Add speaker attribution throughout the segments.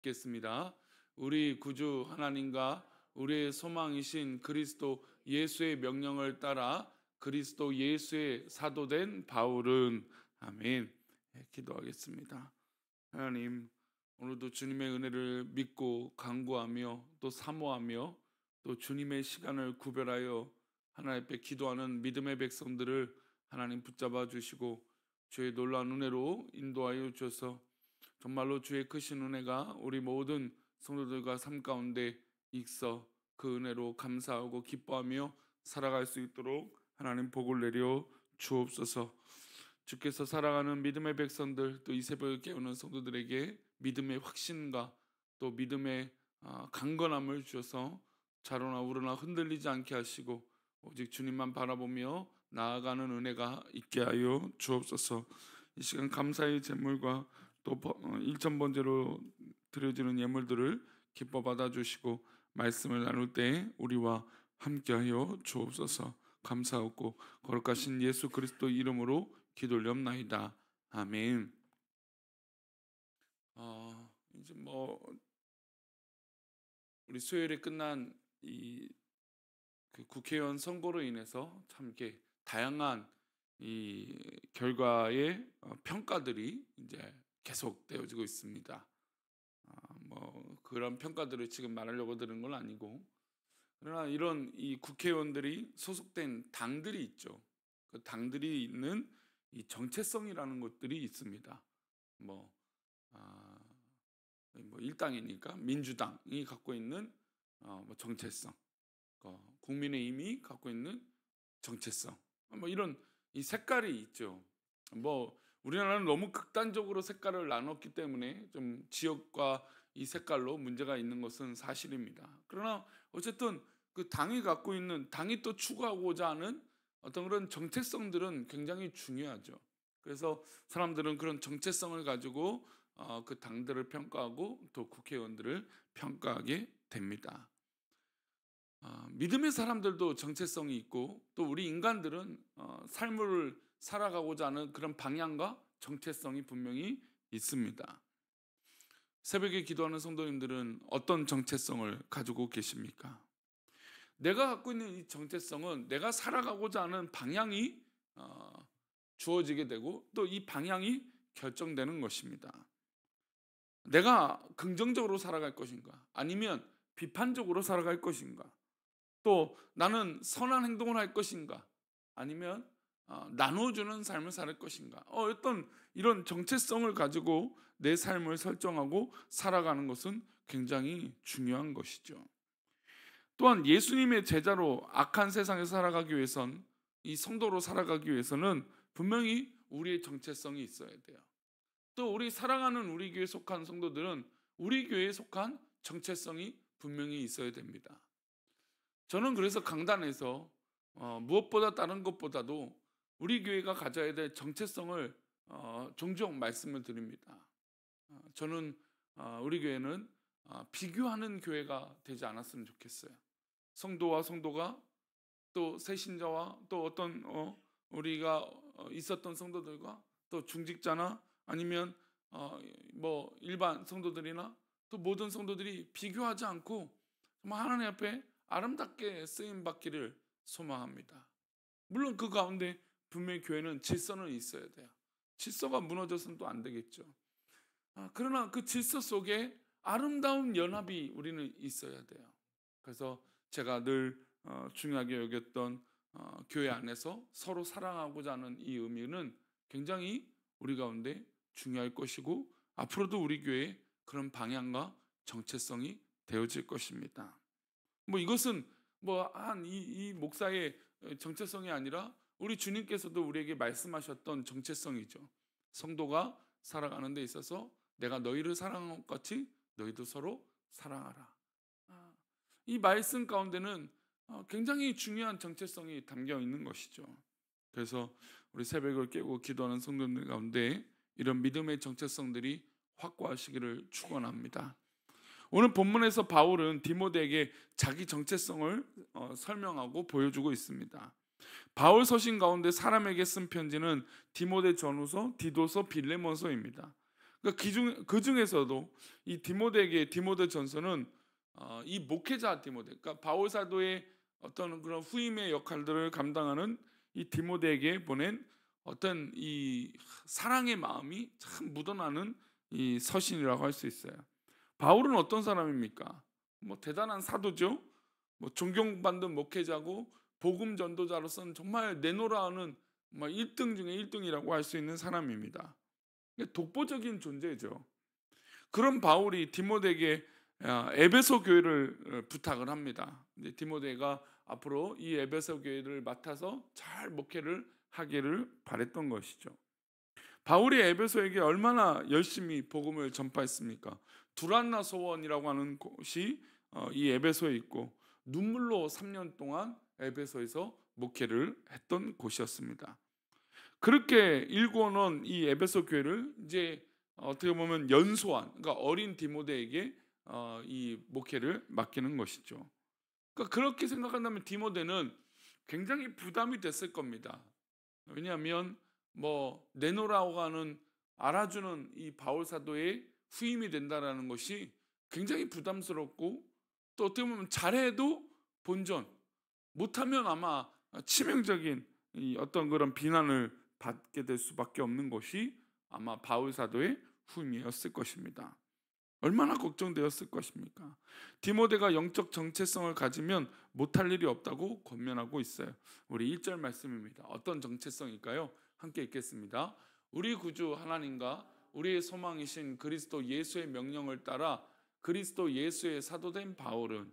Speaker 1: 읽겠습니다. 우리 구주 하나님과 우리의 소망이신 그리스도 예수의 명령을 따라 그리스도 예수의 사도된 바울은 아멘. 기도하겠습니다. 하나님, 오늘도 주님의 은혜를 믿고 간구하며 또 사모하며 또 주님의 시간을 구별하여 하나님 앞에 기도하는 믿음의 백성들을 하나님 붙잡아 주시고 주의 놀라운 은혜로 인도하여 주셔서 정말로 주의 크신 은혜가 우리 모든 성도들과 삶 가운데 있어 그 은혜로 감사하고 기뻐하며 살아갈 수 있도록 하나님 복을 내려 주옵소서. 주께서 살아가는 믿음의 백성들, 또 이 새벽을 깨우는 성도들에게 믿음의 확신과 또 믿음의 강건함을 주셔서 좌로나 우로나 흔들리지 않게 하시고 오직 주님만 바라보며 나아가는 은혜가 있게 하여 주옵소서. 이 시간 감사의 제물과 또 일천 번제로 드려지는 예물들을 기뻐 받아주시고 말씀을 나눌 때 우리와 함께하여 주옵소서. 감사하고 거룩하신 예수 그리스도 이름으로 기도 올리옵나이다. 아멘. 이제 우리 수요일에 끝난 그 국회의원 선거로 인해서 참 이렇게 다양한 이 결과의 평가들이 이제 계속되어지고 있습니다. 그런 평가들을 지금 말하려고 드는 건 아니고, 그러나 이런 이 국회의원들이 소속된 당들이 있죠. 그 당들이 있는 이 정체성이라는 것들이 있습니다. 뭐, 아, 뭐 일당이니까 민주당이 갖고 있는 정체성, 국민의힘이 갖고 있는 정체성, 이런 이 색깔이 있죠. 우리나라는 너무 극단적으로 색깔을 나눴기 때문에 좀 지역과 이 색깔로 문제가 있는 것은 사실입니다. 그러나 어쨌든 그 당이 또 추구하고자 하는 어떤 그런 정체성들은 굉장히 중요하죠. 그래서 사람들은 그런 정체성을 가지고 그 당들을 평가하고 또 국회의원들을 평가하게 됩니다. 믿음의 사람들도 정체성이 있고 또 우리 인간들은 삶을 살아가고자 하는 그런 방향과 정체성이 분명히 있습니다. 새벽에 기도하는 성도님들은 어떤 정체성을 가지고 계십니까? 내가 갖고 있는 이 정체성은 내가 살아가고자 하는 방향이 주어지게 되고 또 이 방향이 결정되는 것입니다. 내가 긍정적으로 살아갈 것인가 아니면 비판적으로 살아갈 것인가, 또 나는 선한 행동을 할 것인가 아니면 나누어주는 삶을 살 것인가, 어떤 이런 정체성을 가지고 내 삶을 설정하고 살아가는 것은 굉장히 중요한 것이죠. 또한 예수님의 제자로 악한 세상에서 살아가기 위해선, 이 성도로 살아가기 위해서는 분명히 우리의 정체성이 있어야 돼요. 또 우리 사랑하는 우리 교회에 속한 성도들은 우리 교회에 속한 정체성이 분명히 있어야 됩니다. 저는 그래서 강단에서 무엇보다 다른 것보다도 우리 교회가 가져야 될 정체성을 종종 말씀을 드립니다. 저는 우리 교회는 비교하는 교회가 되지 않았으면 좋겠어요. 성도와 성도가, 또 새신자와 또 어떤 우리가 있었던 성도들과 또 중직자나 아니면 일반 성도들이나 또 모든 성도들이 비교하지 않고 정말 하나님 앞에 아름답게 쓰임 받기를 소망합니다. 물론 그 가운데 분명히 교회는 질서는 있어야 돼요. 질서가 무너져서는 또 안 되겠죠. 그러나 그 질서 속에 아름다운 연합이 우리는 있어야 돼요. 그래서 제가 늘 중요하게 여겼던 교회 안에서 서로 사랑하고자 하는 이 의미는 굉장히 우리 가운데 중요할 것이고 앞으로도 우리 교회의 그런 방향과 정체성이 되어질 것입니다. 이것은 이 목사의 정체성이 아니라 우리 주님께서도 우리에게 말씀하셨던 정체성이죠. 성도가 살아가는 데 있어서 내가 너희를 사랑한 것 같이 너희도 서로 사랑하라. 이 말씀 가운데는 굉장히 중요한 정체성이 담겨 있는 것이죠. 그래서 우리 새벽을 깨고 기도하는 성도들 가운데 이런 믿음의 정체성들이 확고하시기를 축원합니다. 오늘 본문에서 바울은 디모데에게 자기 정체성을 설명하고 보여주고 있습니다. 바울 서신 가운데 사람에게 쓴 편지는 디모데 전후서, 디도서, 빌레몬서입니다. 그러니까 그 중에서도 이 디모데에게 디모데전서는 이 목회자 디모데, 그러니까 바울 사도의 어떤 그런 후임의 역할들을 감당하는 이 디모데에게 보낸 어떤 이 사랑의 마음이 참 묻어나는 이 서신이라고 할 수 있어요. 바울은 어떤 사람입니까? 뭐 대단한 사도죠. 뭐 존경받는 목회자고 복음 전도자로서는 정말 내노라 하는 뭐 1등 중에 1등이라고 할 수 있는 사람입니다. 독보적인 존재죠. 그런 바울이 디모데에게 에베소 교회를 부탁을 합니다. 이제 디모데가 앞으로 이 에베소 교회를 맡아서 잘 목회를 하기를 바랬던 것이죠. 바울이 에베소에게 얼마나 열심히 복음을 전파했습니까? 두란나 소원이라고 하는 곳이 이 에베소에 있고 눈물로 3년 동안 에베소에서 목회를 했던 곳이었습니다. 그렇게 일궈놓은 이 에베소 교회를 이제 어떻게 보면 연소한, 그러니까 어린 디모데에게 이 목회를 맡기는 것이죠. 그러니까 그렇게 생각한다면 디모데는 굉장히 부담이 됐을 겁니다. 왜냐하면 뭐 내노라고 하는, 알아주는 이 바울 사도의 후임이 된다라는 것이 굉장히 부담스럽고, 또 어떻게 보면 잘해도 본전, 못하면 아마 치명적인 이 어떤 그런 비난을 받게 될 수밖에 없는 것이 아마 바울 사도의 후임이었을 것입니다. 얼마나 걱정되었을 것입니까? 디모데가 영적 정체성을 가지면 못할 일이 없다고 권면하고 있어요. 우리 1절 말씀입니다. 어떤 정체성일까요? 함께 읽겠습니다. 우리 구주 하나님과 우리의 소망이신 그리스도 예수의 명령을 따라 그리스도 예수의 사도된 바울은,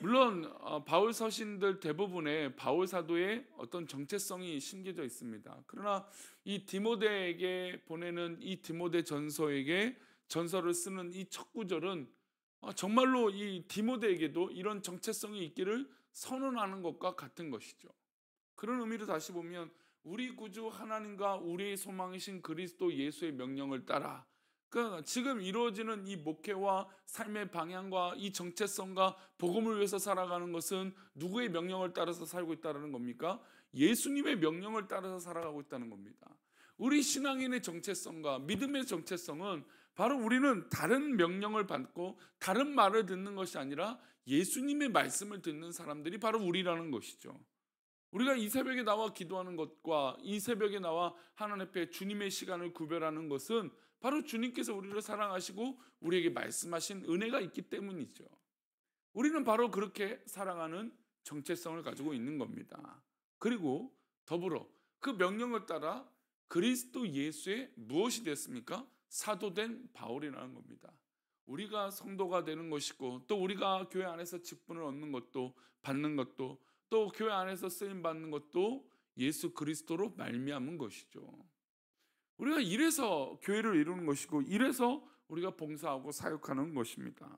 Speaker 1: 물론 바울 서신들 대부분에 바울 사도의 어떤 정체성이 심겨져 있습니다. 그러나 이 디모데에게 보내는 이 디모데 전서에게 전서를 쓰는 이 첫 구절은 정말로 이 디모데에게도 이런 정체성이 있기를 선언하는 것과 같은 것이죠. 그런 의미로 다시 보면 우리 구주 하나님과 우리의 소망이신 그리스도 예수의 명령을 따라, 그러니까 지금 이루어지는 이 목회와 삶의 방향과 이 정체성과 복음을 위해서 살아가는 것은 누구의 명령을 따라서 살고 있다는 겁니까? 예수님의 명령을 따라서 살아가고 있다는 겁니다. 우리 신앙인의 정체성과 믿음의 정체성은 바로 우리는 다른 명령을 받고 다른 말을 듣는 것이 아니라 예수님의 말씀을 듣는 사람들이 바로 우리라는 것이죠. 우리가 이 새벽에 나와 기도하는 것과 이 새벽에 나와 하나님 앞에 주님의 시간을 구별하는 것은 바로 주님께서 우리를 사랑하시고 우리에게 말씀하신 은혜가 있기 때문이죠. 우리는 바로 그렇게 사랑하는 정체성을 가지고 있는 겁니다. 그리고 더불어 그 명령을 따라 그리스도 예수의 무엇이 됐습니까? 사도된 바울이라는 겁니다. 우리가 성도가 되는 것이고, 또 우리가 교회 안에서 직분을 얻는 것도, 받는 것도, 또 교회 안에서 쓰임 받는 것도 예수 그리스도로 말미암은 것이죠. 우리가 이래서 교회를 이루는 것이고, 이래서 우리가 봉사하고 사역하는 것입니다.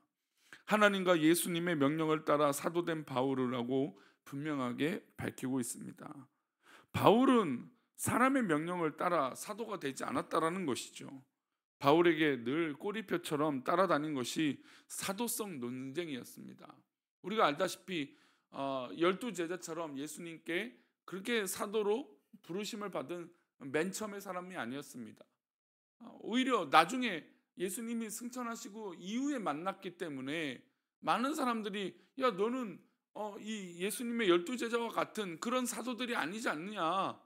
Speaker 1: 하나님과 예수님의 명령을 따라 사도된 바울이라고 분명하게 밝히고 있습니다. 바울은 사람의 명령을 따라 사도가 되지 않았다라는 것이죠. 바울에게 늘 꼬리표처럼 따라다닌 것이 사도성 논쟁이었습니다. 우리가 알다시피 12제자처럼 예수님께 그렇게 사도로 부르심을 받은 맨 처음의 사람이 아니었습니다. 오히려 나중에 예수님이 승천하시고 이후에 만났기 때문에 많은 사람들이 야 너는 이 예수님의 12제자와 같은 그런 사도들이 아니지 않느냐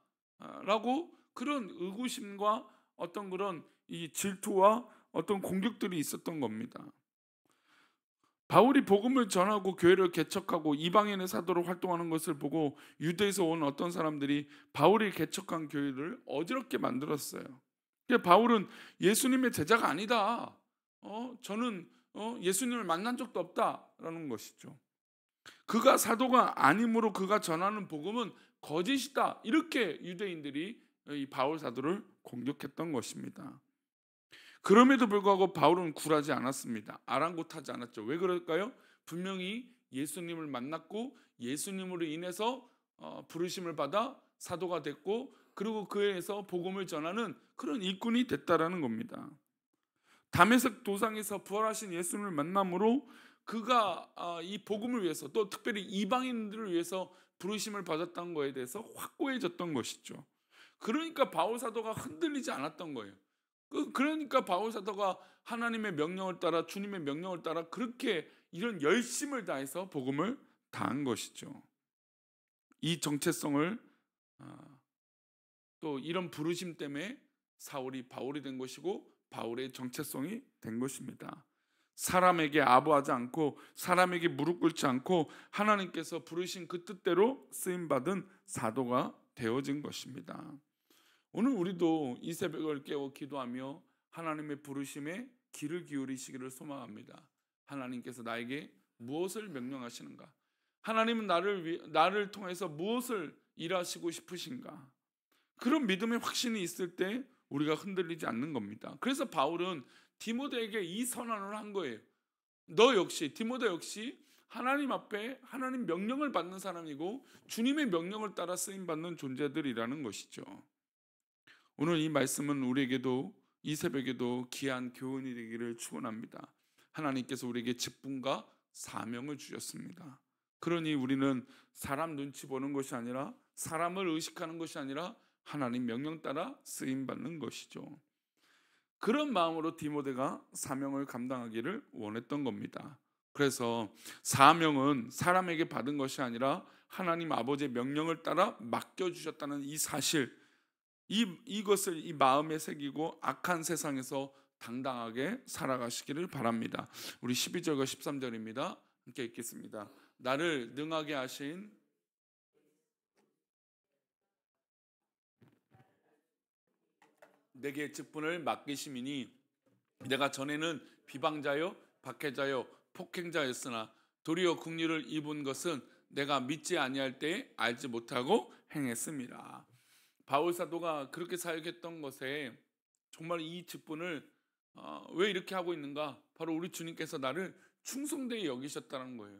Speaker 1: 라고 그런 의구심과 어떤 그런 이 질투와 어떤 공격들이 있었던 겁니다. 바울이 복음을 전하고 교회를 개척하고 이방인의 사도로 활동하는 것을 보고 유대에서 온 어떤 사람들이 바울이 개척한 교회를 어지럽게 만들었어요. 바울은 예수님의 제자가 아니다. 저는 예수님을 만난 적도 없다라는 것이죠. 그가 사도가 아니므로 그가 전하는 복음은 거짓이다. 이렇게 유대인들이 이 바울 사도를 공격했던 것입니다. 그럼에도 불구하고 바울은 굴하지 않았습니다. 아랑곳하지 않았죠. 왜 그럴까요? 분명히 예수님을 만났고 예수님으로 인해서 부르심을 받아 사도가 됐고, 그리고 그에서 복음을 전하는 그런 일꾼이 됐다라는 겁니다. 다메섹 도상에서 부활하신 예수님을 만남으로 그가 이 복음을 위해서, 또 특별히 이방인들을 위해서 부르심을 받았던 거에 대해서 확고해졌던 것이죠. 그러니까 바울 사도가 흔들리지 않았던 거예요. 그러니까 바울 사도가 하나님의 명령을 따라, 주님의 명령을 따라 그렇게 이런 열심을 다해서 복음을 다한 것이죠. 이 정체성을 또 이런 부르심 때문에 사울이 바울이 된 것이고 바울의 정체성이 된 것입니다. 사람에게 아부하지 않고 사람에게 무릎 꿇지 않고 하나님께서 부르신 그 뜻대로 쓰임받은 사도가 되어진 것입니다. 오늘 우리도 이 새벽을 깨워 기도하며 하나님의 부르심에 귀를 기울이시기를 소망합니다. 하나님께서 나에게 무엇을 명령하시는가? 하나님은 나를 통해서 무엇을 일하시고 싶으신가? 그런 믿음의 확신이 있을 때 우리가 흔들리지 않는 겁니다. 그래서 바울은 디모데에게 이 선언을 한 거예요. 너 역시, 디모데 역시 하나님 앞에 하나님 명령을 받는 사람이고 주님의 명령을 따라 쓰임받는 존재들이라는 것이죠. 오늘 이 말씀은 우리에게도 이 새벽에도 귀한 교훈이 되기를 축원합니다. 하나님께서 우리에게 직분과 사명을 주셨습니다. 그러니 우리는 사람 눈치 보는 것이 아니라, 사람을 의식하는 것이 아니라 하나님 명령 따라 쓰임 받는 것이죠. 그런 마음으로 디모데가 사명을 감당하기를 원했던 겁니다. 그래서 사명은 사람에게 받은 것이 아니라 하나님 아버지의 명령을 따라 맡겨주셨다는 이 사실, 이것을 이 마음에 새기고 악한 세상에서 당당하게 살아가시기를 바랍니다. 우리 12절과 13절입니다. 함께 읽겠습니다. 나를 능하게 하신 내게 직분을 맡기심이니 내가 전에는 비방자요 박해자요 폭행자였으나 도리어 긍휼을 입은 것은 내가 믿지 아니할 때에 알지 못하고 행했습니다. 바울 사도가 그렇게 사역했던 것에 정말 이 직분을 왜 이렇게 하고 있는가? 바로 우리 주님께서 나를 충성되이 여기셨다는 거예요.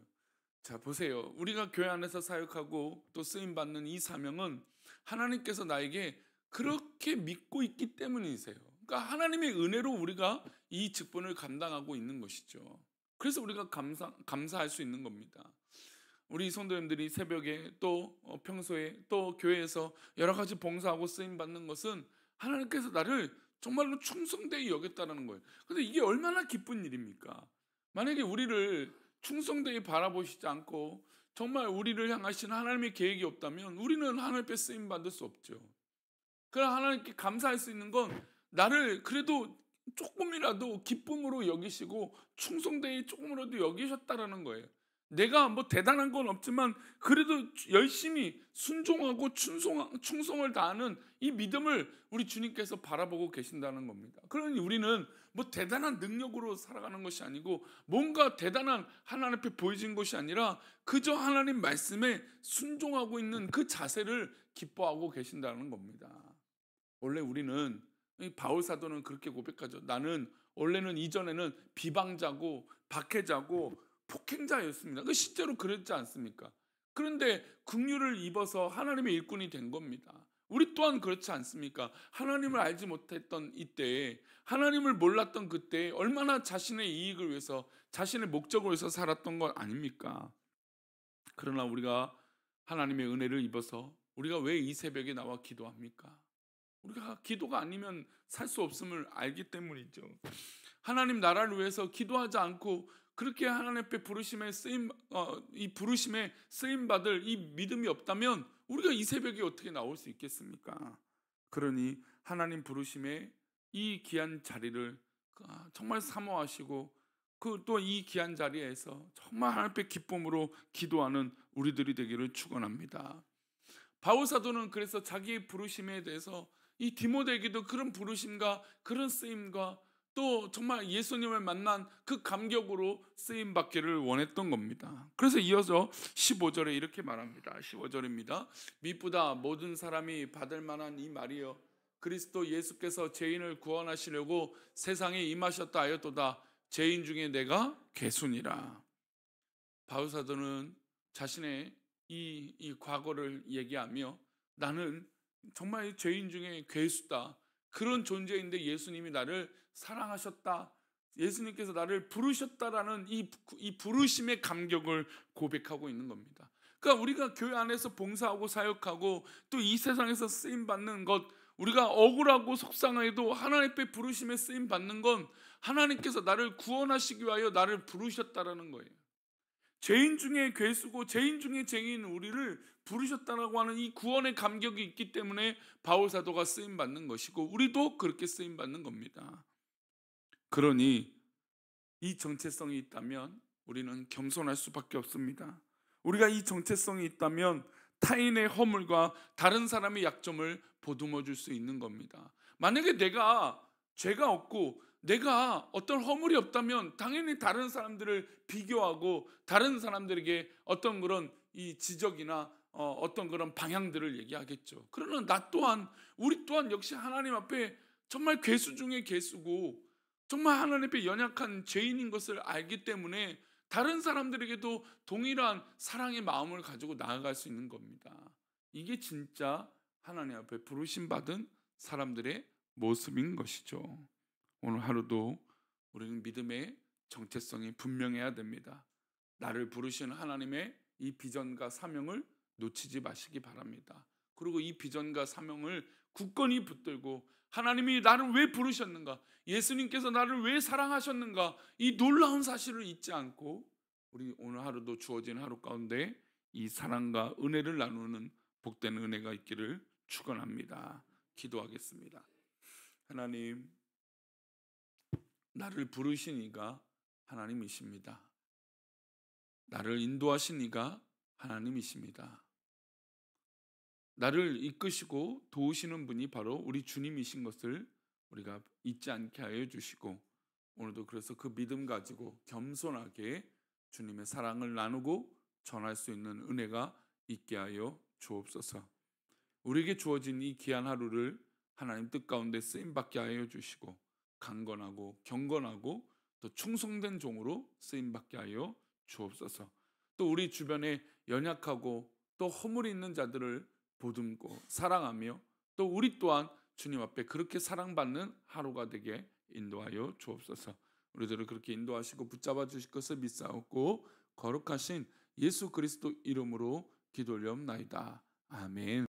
Speaker 1: 자, 보세요. 우리가 교회 안에서 사역하고 또 쓰임받는 이 사명은 하나님께서 나에게 그렇게 믿고 있기 때문이세요. 그러니까 하나님의 은혜로 우리가 이 직분을 감당하고 있는 것이죠. 그래서 우리가 감사할 수 있는 겁니다. 우리 성도님들이 새벽에 또 평소에 또 교회에서 여러 가지 봉사하고 쓰임받는 것은 하나님께서 나를 정말로 충성되이 여겼다는 거예요. 근데 이게 얼마나 기쁜 일입니까? 만약에 우리를 충성되이 바라보시지 않고 정말 우리를 향하신 하나님의 계획이 없다면 우리는 하나님 앞에 쓰임 받을 수 없죠. 그러나 하나님께 감사할 수 있는 건 나를 그래도 조금이라도 기쁨으로 여기시고 충성되이 조금이라도 여기셨다라는 거예요. 내가 뭐 대단한 건 없지만 그래도 열심히 순종하고 충성을 다하는 이 믿음을 우리 주님께서 바라보고 계신다는 겁니다. 그러니 우리는 뭐 대단한 능력으로 살아가는 것이 아니고 뭔가 대단한 하나님 앞에 보여진 것이 아니라 그저 하나님 말씀에 순종하고 있는 그 자세를 기뻐하고 계신다는 겁니다. 원래 우리는, 바울 사도는 그렇게 고백하죠. 나는 원래는 이전에는 비방자고 박해자고 폭행자였습니다. 실제로 그랬지 않습니까? 그런데 긍휼을 입어서 하나님의 일꾼이 된 겁니다. 우리 또한 그렇지 않습니까? 하나님을 알지 못했던 이때에, 하나님을 몰랐던 그때에 얼마나 자신의 이익을 위해서, 자신의 목적을 위해서 살았던 것 아닙니까? 그러나 우리가 하나님의 은혜를 입어서 우리가 왜 이 새벽에 나와 기도합니까? 우리가 기도가 아니면 살 수 없음을 알기 때문이죠. 하나님 나라를 위해서 기도하지 않고 그렇게 하나님 앞에 이 부르심에 쓰임 받을 이 믿음이 없다면 우리가 이 새벽에 어떻게 나올 수 있겠습니까? 그러니 하나님 부르심에 이 귀한 자리를 정말 사모하시고 그 또 이 귀한 자리에서 정말 하나님 앞에 기쁨으로 기도하는 우리들이 되기를 축원합니다. 바울 사도는 그래서 자기의 부르심에 대해서 이 디모데에게도 그런 부르심과 그런 쓰임과 또 정말 예수님을 만난 그 감격으로 쓰임 받기를 원했던 겁니다. 그래서 이어서 15절에 이렇게 말합니다. 15절입니다. 미쁘다 모든 사람이 받을 만한 이 말이여 그리스도 예수께서 죄인을 구원하시려고 세상에 임하셨다 하였도다. 죄인 중에 내가 괴순이라. 바울 사도는 자신의 이 과거를 얘기하며 나는 정말 죄인 중에 괴수다. 그런 존재인데 예수님이 나를 사랑하셨다. 예수님께서 나를 부르셨다라는 이 부르심의 감격을 고백하고 있는 겁니다. 그러니까 우리가 교회 안에서 봉사하고 사역하고 또 이 세상에서 쓰임 받는 것, 우리가 억울하고 속상해도 하나님 앞에 부르심에 쓰임 받는 건 하나님께서 나를 구원하시기 위하여 나를 부르셨다라는 거예요. 죄인 중에 괴수고 죄인 중에 죄인 우리를 부르셨다라고 하는 이 구원의 감격이 있기 때문에 바울 사도가 쓰임 받는 것이고 우리도 그렇게 쓰임 받는 겁니다. 그러니 이 정체성이 있다면 우리는 겸손할 수밖에 없습니다. 우리가 이 정체성이 있다면 타인의 허물과 다른 사람의 약점을 보듬어 줄 수 있는 겁니다. 만약에 내가 죄가 없고 내가 어떤 허물이 없다면 당연히 다른 사람들을 비교하고 다른 사람들에게 어떤 그런 이 지적이나 어떤 그런 방향들을 얘기하겠죠. 그러나 나 또한 우리 또한 역시 하나님 앞에 정말 괴수 중에 괴수고 정말 하나님 앞에 연약한 죄인인 것을 알기 때문에 다른 사람들에게도 동일한 사랑의 마음을 가지고 나아갈 수 있는 겁니다. 이게 진짜 하나님 앞에 부르심 받은 사람들의 모습인 것이죠. 오늘 하루도 우리는 믿음의 정체성이 분명해야 됩니다. 나를 부르시는 하나님의 이 비전과 사명을 놓치지 마시기 바랍니다. 그리고 이 비전과 사명을 굳건히 붙들고 하나님이 나를 왜 부르셨는가, 예수님께서 나를 왜 사랑하셨는가, 이 놀라운 사실을 잊지 않고 우리 오늘 하루도 주어진 하루 가운데 이 사랑과 은혜를 나누는 복된 은혜가 있기를 축원합니다. 기도하겠습니다. 하나님, 나를 부르신 이가 하나님이십니다. 나를 인도하신 이가 하나님이십니다. 나를 이끄시고 도우시는 분이 바로 우리 주님이신 것을 우리가 잊지 않게 하여 주시고 오늘도 그래서 그 믿음 가지고 겸손하게 주님의 사랑을 나누고 전할 수 있는 은혜가 있게 하여 주옵소서. 우리에게 주어진 이 귀한 하루를 하나님 뜻 가운데 쓰임받게 하여 주시고 강건하고 경건하고 또 충성된 종으로 쓰임받게 하여 주옵소서. 또 우리 주변에 연약하고 또 허물이 있는 자들을 보듬고 사랑하며 또 우리 또한 주님 앞에 그렇게 사랑받는 하루가 되게 인도하여 주옵소서. 우리들을 그렇게 인도하시고 붙잡아 주실 것을 믿사옵고 거룩하신 예수 그리스도 이름으로 기도 올리옵나이다. 아멘.